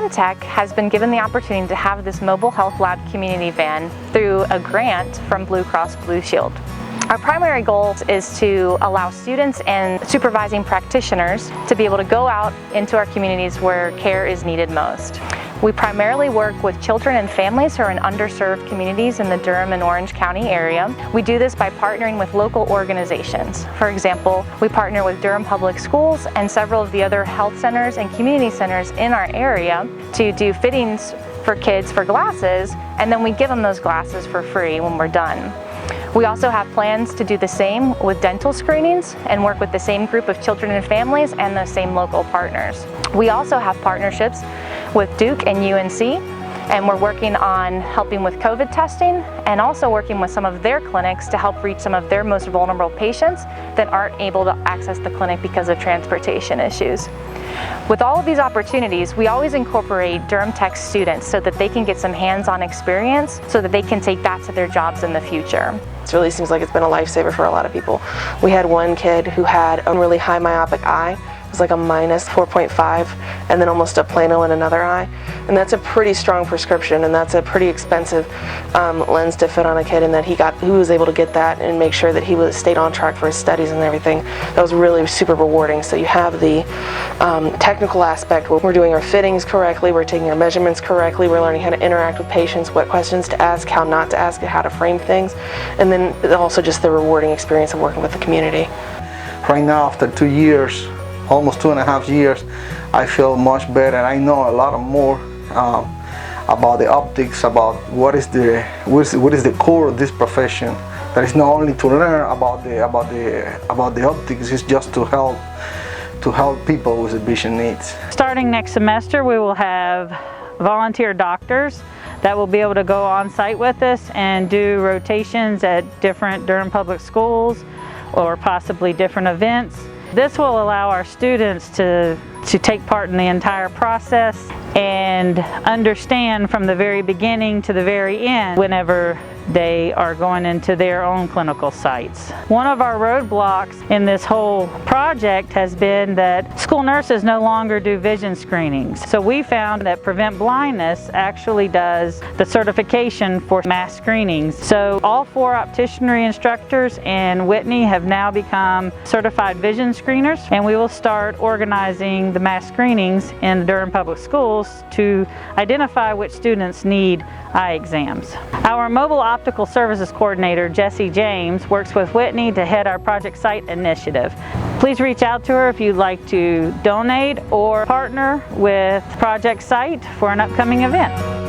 Durham Tech has been given the opportunity to have this mobile health lab community van through a grant from Blue Cross Blue Shield. Our primary goal is to allow students and supervising practitioners to be able to go out into our communities where care is needed most. We primarily work with children and families who are in underserved communities in the Durham and Orange County area. We do this by partnering with local organizations. For example, we partner with Durham Public Schools and several of the other health centers and community centers in our area to do fittings for kids for glasses, and then we give them those glasses for free when we're done. We also have plans to do the same with dental screenings and work with the same group of children and families and those same local partners. We also have partnerships with Duke and UNC, and we're working on helping with COVID testing and also working with some of their clinics to help reach some of their most vulnerable patients that aren't able to access the clinic because of transportation issues. With all of these opportunities, we always incorporate Durham Tech students so that they can get some hands-on experience so that they can take that to their jobs in the future. It really seems like it's been a lifesaver for a lot of people. We had one kid who had a really high myopic eye. It was like a -4.5 and then almost a plano in another eye. And that's a pretty strong prescription, and that's a pretty expensive lens to fit on a kid, and that he was able to get that and make sure that he stayed on track for his studies and everything. That was really super rewarding. So you have the technical aspect where we're doing our fittings correctly, we're taking our measurements correctly, we're learning how to interact with patients, what questions to ask, how not to ask, how to frame things, and then also just the rewarding experience of working with the community. Right now, after 2 years, almost 2.5 years, I feel much better. I know a lot more about the optics, about what is the core of this profession. That is not only to learn about the optics, it's just to help people with vision needs. Starting next semester, we will have volunteer doctors that will be able to go on site with us and do rotations at different Durham Public Schools or possibly different events. This will allow our students to take part in the entire process and understand from the very beginning to the very end whenever they are going into their own clinical sites. One of our roadblocks in this whole project has been that school nurses no longer do vision screenings. So we found that Prevent Blindness actually does the certification for mass screenings. So all 4 opticianry instructors in Whitney have now become certified vision screeners, and we will start organizing the mass screenings in Durham Public Schools to identify which students need eye exams. Our mobile optical services coordinator, Jessie James, works with Whitney to head our Project Sight initiative. Please reach out to her if you'd like to donate or partner with Project Sight for an upcoming event.